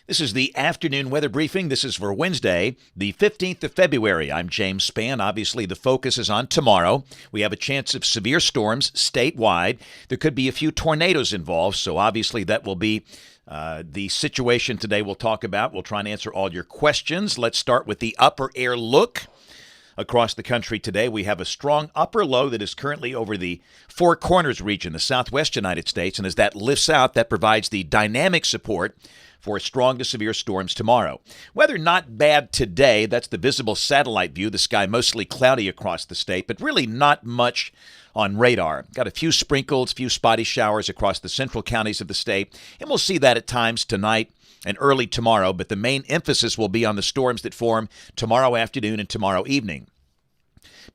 This is the afternoon weather briefing. This is for Wednesday, the 15th of February. I'm James Spann. Obviously, the focus is on tomorrow. We have a chance of severe storms statewide. There could be a few tornadoes involved, so obviously that will be the situation today we'll talk about. We'll try and answer all your questions. Let's start with the upper air look. Across the country today, we have a strong upper low that is currently over the Four Corners region, the southwest United States, and as that lifts out, that provides the dynamic support for strong to severe storms tomorrow. Weather not bad today. That's the visible satellite view. The sky mostly cloudy across the state, but really not much on radar. Got a few sprinkles, few spotty showers across the central counties of the state, and we'll see that at times tonight and early tomorrow, but the main emphasis will be on the storms that form tomorrow afternoon and tomorrow evening.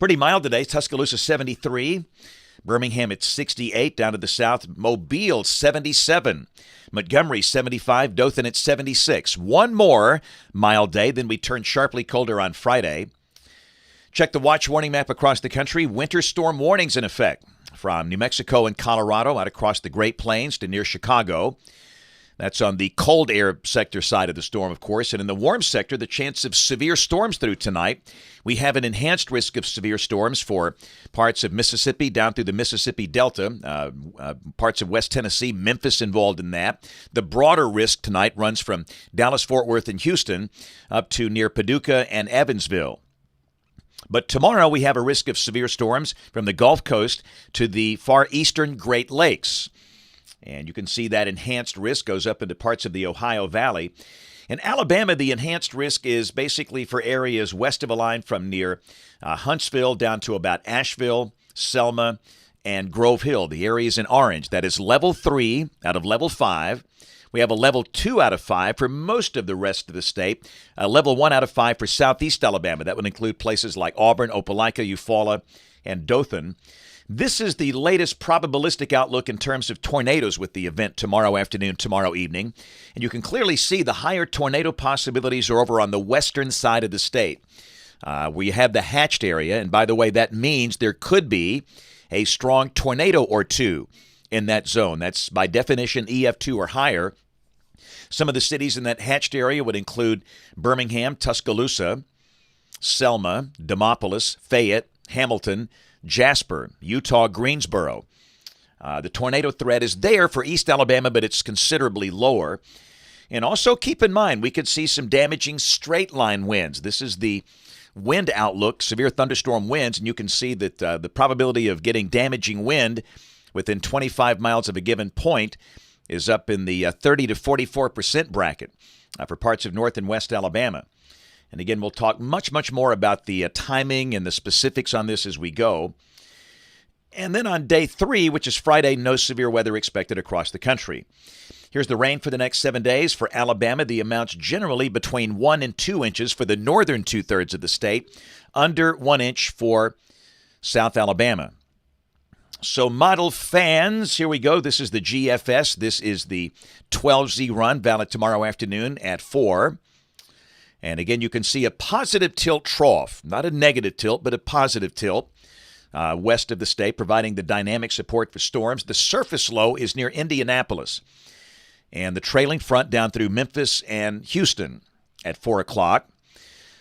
Pretty mild today. Tuscaloosa 73. Birmingham at 68. Down to the south, Mobile 77. Montgomery 75. Dothan at 76. One more mild day, then we turn sharply colder on Friday. Check the watch warning map across the country. Winter storm warnings in effect from New Mexico and Colorado out across the Great Plains to near Chicago. That's on the cold air sector side of the storm, of course. And in the warm sector, the chance of severe storms through tonight. We have an enhanced risk of severe storms for parts of Mississippi down through the Mississippi Delta, parts of West Tennessee, Memphis involved in that. The broader risk tonight runs from Dallas-Fort Worth and Houston up to near Paducah and Evansville. But tomorrow we have a risk of severe storms from the Gulf Coast to the far eastern Great Lakes. And you can see that enhanced risk goes up into parts of the Ohio Valley. In Alabama, the enhanced risk is basically for areas west of a line from near Huntsville down to about Asheville, Selma, and Grove Hill. The areas in orange. That is level 3 out of level 5. We have a level 2 out of 5 for most of the rest of the state. A level 1 out of 5 for southeast Alabama. That would include places like Auburn, Opelika, Eufaula, and Dothan. This is the latest probabilistic outlook in terms of tornadoes with the event tomorrow afternoon, tomorrow evening. And you can clearly see the higher tornado possibilities are over on the western side of the state. We have the hatched area, and by the way, that means there could be a strong tornado or two in that zone. That's by definition EF2 or higher. Some of the cities in that hatched area would include Birmingham, Tuscaloosa, Selma, Demopolis, Fayette, Hamilton, Jasper, Utah, Greensboro. The tornado threat is there for East Alabama, but it's considerably lower. And also keep in mind, we could see some damaging straight-line winds. This is the wind outlook, severe thunderstorm winds, and you can see that the probability of getting damaging wind within 25 miles of a given point is up in the 30 to 44% bracket for parts of North and West Alabama. And again, we'll talk much more about the timing and the specifics on this as we go. And then on day 3, which is Friday, no severe weather expected across the country. Here's the rain for the next 7 days. For Alabama, the amounts generally between 1 and 2 inches for the northern two-thirds of the state, under 1 inch for South Alabama. So model fans, here we go. This is the GFS. This is the 12Z run, valid tomorrow afternoon at 4. And again, you can see a positive tilt trough, not a negative tilt, but a positive tilt west of the state, providing the dynamic support for storms. The surface low is near Indianapolis, and the trailing front down through Memphis and Houston at 4 o'clock.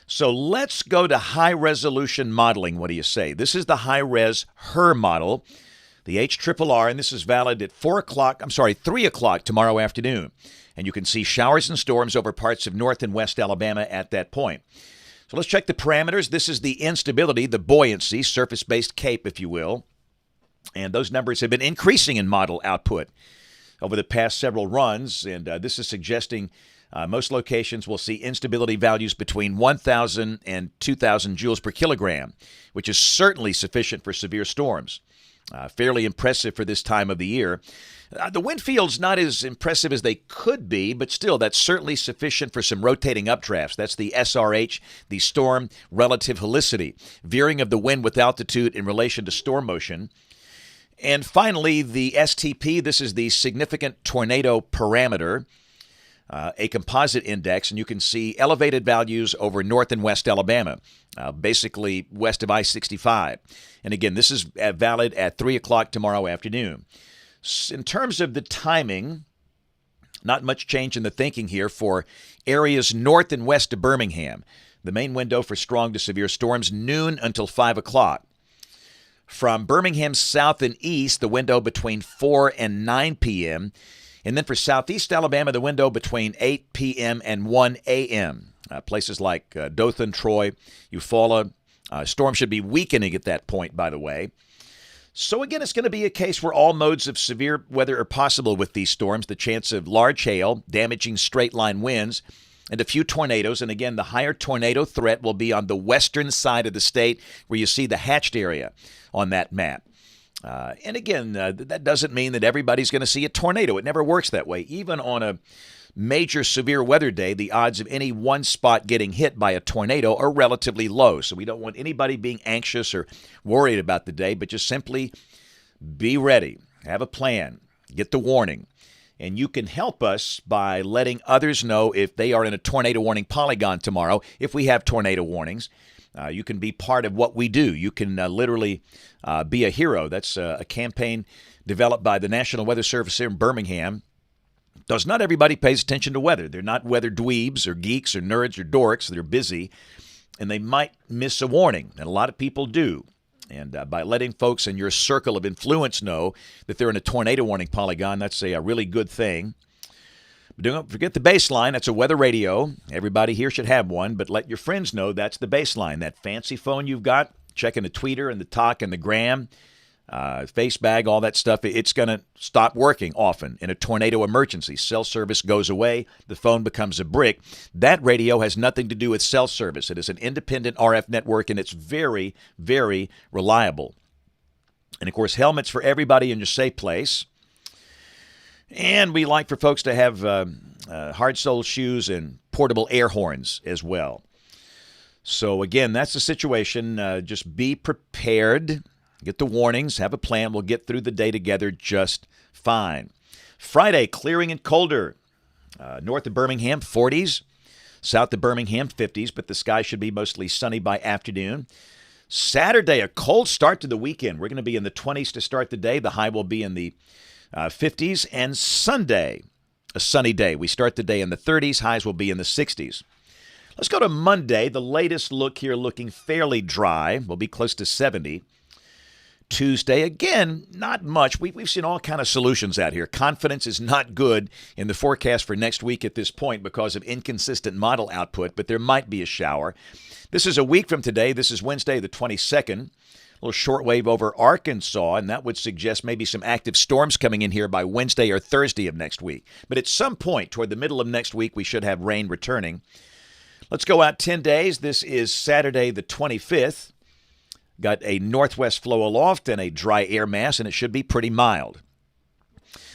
So let's go to high-resolution modeling. What do you say? This is the high-res HER model, the HRRR, and this is valid at 3 o'clock tomorrow afternoon. And you can see showers and storms over parts of North and West Alabama at that point. So let's check the parameters. This is the instability, the buoyancy, surface-based CAPE, if you will. And those numbers have been increasing in model output over the past several runs. And this is suggesting most locations will see instability values between 1,000 and 2,000 joules per kilogram, which is certainly sufficient for severe storms. Fairly impressive for this time of the year. The wind field's not as impressive as they could be, but still, that's certainly sufficient for some rotating updrafts. That's the SRH, the storm relative helicity, veering of the wind with altitude in relation to storm motion. And finally, the STP, this is the significant tornado parameter, a composite index, and you can see elevated values over North and West Alabama, basically west of I-65. And again, this is valid at 3 o'clock tomorrow afternoon. In terms of the timing, Not much change in the thinking here for areas north and west of Birmingham. The main window for strong to severe storms, noon until 5 o'clock. From Birmingham south and east, the window between 4 and 9 p.m. And then for southeast Alabama, the window between 8 p.m. and 1 a.m. Places like Dothan, Troy, Eufaula. Storm should be weakening at that point, by the way. So again, it's going to be a case where all modes of severe weather are possible with these storms. The chance of large hail, damaging straight-line winds, and a few tornadoes. And again, the higher tornado threat will be on the western side of the state where you see the hatched area on that map. And again, that doesn't mean that everybody's going to see a tornado. It never works that way. Even on a major severe weather day, the odds of any one spot getting hit by a tornado are relatively low. So we don't want anybody being anxious or worried about the day, but just simply be ready. Have a plan. Get the warning. And you can help us by letting others know if they are in a tornado warning polygon tomorrow, if we have tornado warnings. You can be part of what we do. You can literally be a hero. That's a campaign developed by the National Weather Service here in Birmingham. Because not everybody pays attention to weather. They're not weather dweebs or geeks or nerds or dorks. They're busy, and they might miss a warning, and a lot of people do. And by letting folks in your circle of influence know that they're in a tornado warning polygon, that's a really good thing. But don't forget the baseline. That's a weather radio. Everybody here should have one, but let your friends know that's the baseline. That fancy phone you've got, checking the tweeter and the talk and the gram, face bag, all that stuff, it's going to stop working often in a tornado emergency. Cell service goes away. The phone becomes a brick. That radio has nothing to do with cell service. It is an independent RF network, and it's very, very reliable. And, of course, helmets for everybody in your safe place. And we like for folks to have hard-sole shoes and portable air horns as well. So, again, that's the situation. Just be prepared. Get the warnings, have a plan. We'll get through the day together just fine. Friday, clearing and colder. North of Birmingham, 40s. South of Birmingham, 50s, but the sky should be mostly sunny by afternoon. Saturday, a cold start to the weekend. We're going to be in the 20s to start the day. The high will be in the 50s. And Sunday, a sunny day. We start the day in the 30s. Highs will be in the 60s. Let's go to Monday. The latest look here looking fairly dry. We'll be close to 70. Tuesday, again, not much. We've seen all kind of solutions out here. Confidence is not good in the forecast for next week at this point because of inconsistent model output, but there might be a shower. This is a week from today. This is Wednesday, the 22nd. A little shortwave over Arkansas, and that would suggest maybe some active storms coming in here by Wednesday or Thursday of next week. But at some point toward the middle of next week, we should have rain returning. Let's go out 10 days. This is Saturday, the 25th. Got a northwest flow aloft and a dry air mass, and it should be pretty mild.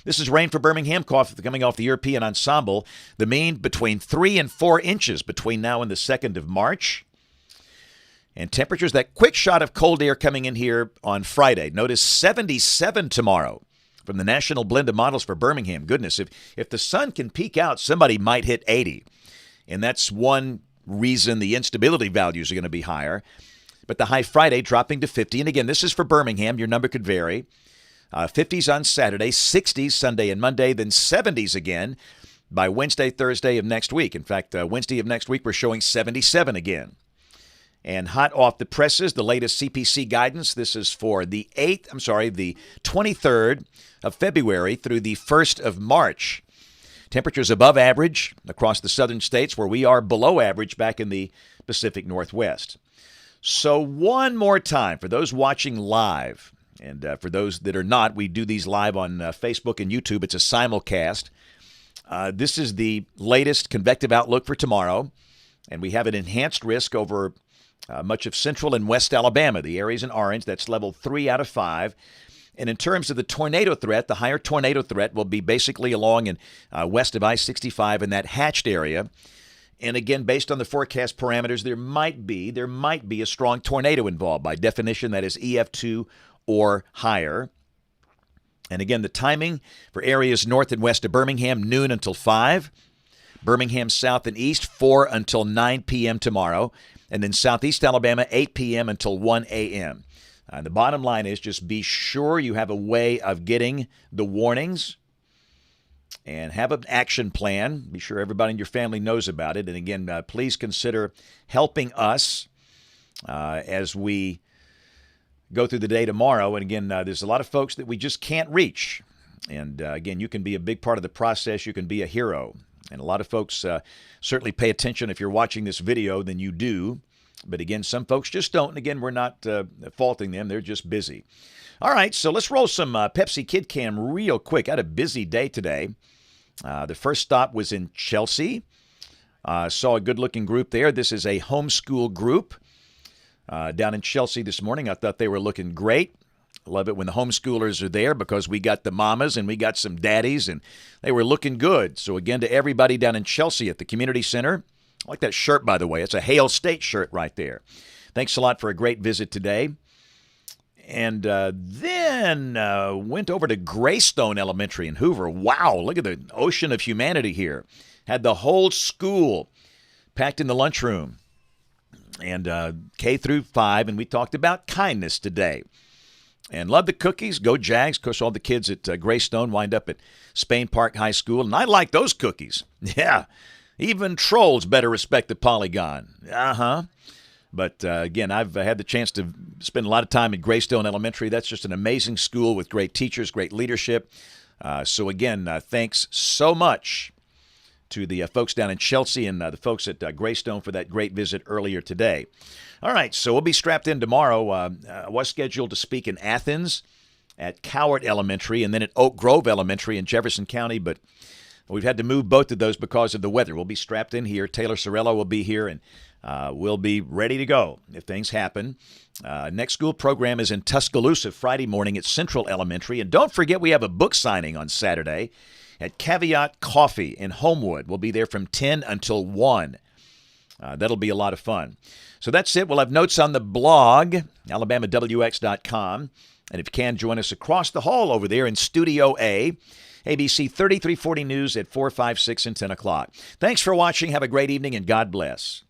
This is rain for Birmingham, coming off the European ensemble. The mean between 3 and 4 inches between now and the 2nd of March. And temperatures, that quick shot of cold air coming in here on Friday. Notice 77 tomorrow from the National Blend of Models for Birmingham. Goodness, if the sun can peak out, somebody might hit 80. And that's one reason the instability values are going to be higher. But the high Friday dropping to 50. And again, this is for Birmingham. Your number could vary. 50s on Saturday, 60s Sunday and Monday, then 70s again by Wednesday, Thursday of next week. In fact, Wednesday of next week, we're showing 77 again. And hot off the presses, the latest CPC guidance. This is for the 23rd of February through the 1st of March. Temperatures above average across the southern states, where we are below average back in the Pacific Northwest. So one more time, for those watching live, and for those that are not, we do these live on Facebook and YouTube. It's a simulcast. This is the latest convective outlook for tomorrow, and we have an enhanced risk over much of central and west Alabama. The areas in orange, that's level 3 out of 5. And in terms of the tornado threat, the higher tornado threat will be basically along and west of I-65 in that hatched area. And again, based on the forecast parameters, there might be a strong tornado involved. By definition, that is EF2 or higher. And again, the timing for areas north and west of Birmingham, noon until 5. Birmingham south and east, 4 until 9 p.m. tomorrow. And then southeast Alabama, 8 p.m. until 1 a.m. The bottom line is just be sure you have a way of getting the warnings. and have an action plan. Be sure everybody in your family knows about it. And again, please consider helping us as we go through the day tomorrow. And again, there's a lot of folks that we just can't reach. And again, you can be a big part of the process. You can be a hero. And a lot of folks certainly pay attention. If you're watching this video, then you do. But again, some folks just don't. And again, we're not faulting them. They're just busy. All right, so let's roll some Pepsi Kid Cam real quick. I had a busy day today. The first stop was in Chelsea. Saw a good-looking group there. This is a homeschool group down in Chelsea this morning. I thought they were looking great. Love it when the homeschoolers are there because we got the mamas and we got some daddies, and they were looking good. So again, to everybody down in Chelsea at the community center, I like that shirt, by the way. It's a Hail State shirt right there. Thanks a lot for a great visit today. And then went over to Greystone Elementary in Hoover. Wow, look at the ocean of humanity here. Had the whole school packed in the lunchroom. And K through 5, and we talked about kindness today. And love the cookies. Go Jags. Of course, all the kids at Greystone wind up at Spann Park High School. And I like those cookies. Yeah. Even trolls better respect the Polygon. But again, I've had the chance to spend a lot of time at Greystone Elementary. That's just an amazing school with great teachers, great leadership. So again, thanks so much to the folks down in Chelsea and the folks at Greystone for that great visit earlier today. All right, so we'll be strapped in tomorrow. I was scheduled to speak in Athens at Cowart Elementary and then at Oak Grove Elementary in Jefferson County, but we've had to move both of those because of the weather. We'll be strapped in here. Taylor Sorello will be here, and we'll be ready to go if things happen. Next school program is in Tuscaloosa Friday morning at Central Elementary. And don't forget we have a book signing on Saturday at Caveat Coffee in Homewood. We'll be there from 10 until 1. That'll be a lot of fun. So that's it. We'll have notes on the blog, alabamawx.com. And if you can, join us across the hall over there in Studio A, ABC 3340 News at 4, 5, 6, and 10 o'clock. Thanks for watching. Have a great evening, and God bless.